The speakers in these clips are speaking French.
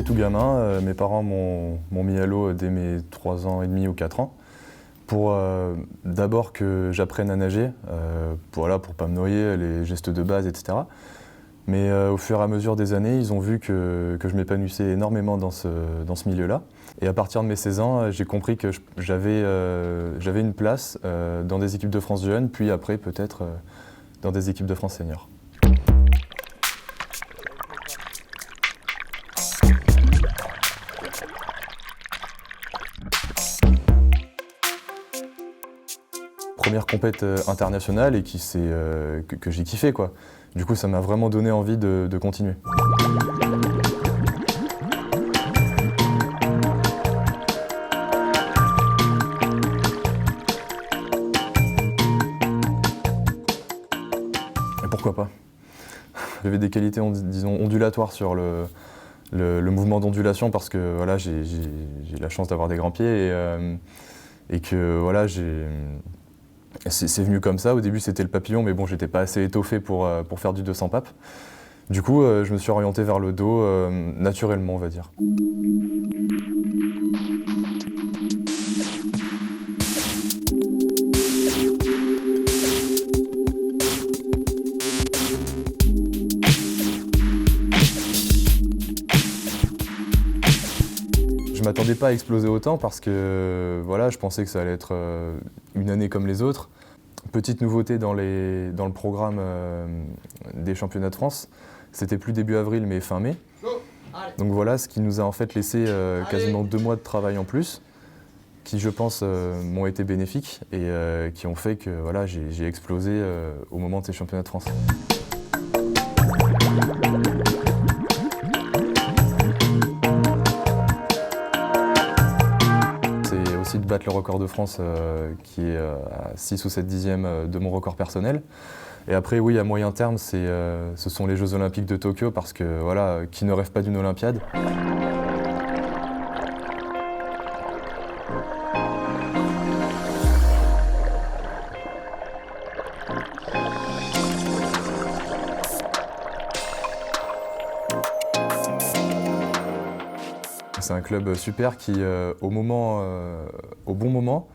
fait tout gamin. Mes parents m'ont mis à l'eau dès mes 3 ans et demi ou 4 ans pour d'abord que j'apprenne à nager, pour pas me noyer, les gestes de base, etc. Mais au fur et à mesure des années, ils ont vu que je m'épanouissais énormément dans ce milieu-là. Et à partir de mes 16 ans, j'ai compris que j'avais une place dans des équipes de France jeunes, puis après peut-être dans des équipes de France seniors. Première compète internationale et que j'ai kiffé, quoi. Du coup, ça m'a vraiment donné envie de continuer. Et pourquoi pas? J'avais des qualités, disons, ondulatoires sur le mouvement d'ondulation parce que voilà, j'ai la chance d'avoir des grands pieds et que voilà, c'est venu comme ça. Au début, c'était le papillon, mais bon, j'étais pas assez étoffé pour faire du 200 papes. Du coup, je me suis orienté vers le dos naturellement, on va dire. Je m'attendais pas à exploser autant parce que voilà, je pensais que ça allait être une année comme les autres. Petite nouveauté dans le programme des championnats de France, c'était plus début avril mais fin mai. Donc voilà, ce qui nous a en fait laissé quasiment 2 mois de travail en plus, qui je pense m'ont été bénéfiques et qui ont fait que voilà, j'ai explosé au moment de ces championnats de France. De battre le record de France qui est à 6 ou 7 dixièmes de mon record personnel. Et après, oui, à moyen terme, ce sont les Jeux Olympiques de Tokyo parce que, voilà, qui ne rêve pas d'une Olympiade? C'est un club super qui, au bon moment,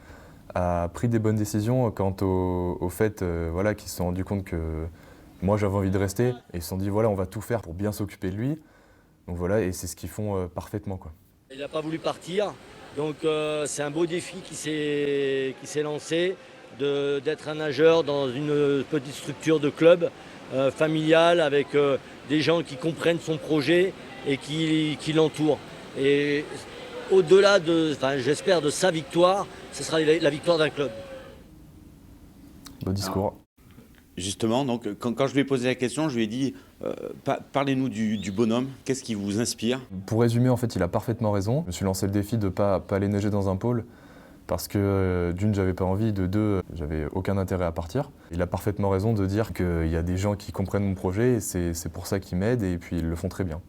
a pris des bonnes décisions quant au fait voilà, qu'ils se sont rendus compte que moi j'avais envie de rester. Et ils se sont dit voilà, on va tout faire pour bien s'occuper de lui. Donc voilà, et c'est ce qu'ils font parfaitement, quoi. Il n'a pas voulu partir, donc c'est un beau défi qui s'est lancé d'être un nageur dans une petite structure de club familiale avec des gens qui comprennent son projet et qui l'entourent. Et au-delà j'espère, de sa victoire, ce sera la victoire d'un club. Beau discours. Justement, donc, quand je lui ai posé la question, je lui ai dit parlez-nous du bonhomme, qu'est-ce qui vous inspire? Pour résumer, en fait, il a parfaitement raison. Je me suis lancé le défi de ne pas aller nager dans un pôle parce que d'une, j'avais pas envie, de deux, j'avais aucun intérêt à partir. Il a parfaitement raison de dire qu'il y a des gens qui comprennent mon projet et c'est pour ça qu'ils m'aident et puis ils le font très bien.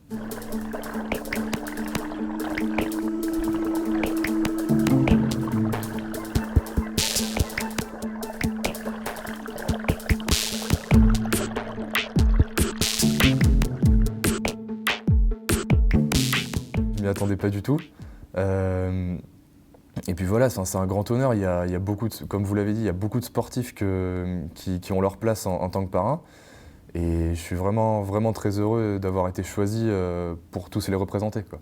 Je m'y attendais pas du tout. Et puis voilà, c'est un grand honneur. Il y a beaucoup comme vous l'avez dit, il y a beaucoup de sportifs qui ont leur place en tant que parrain. Et je suis vraiment, vraiment très heureux d'avoir été choisi pour tous les représenter, quoi.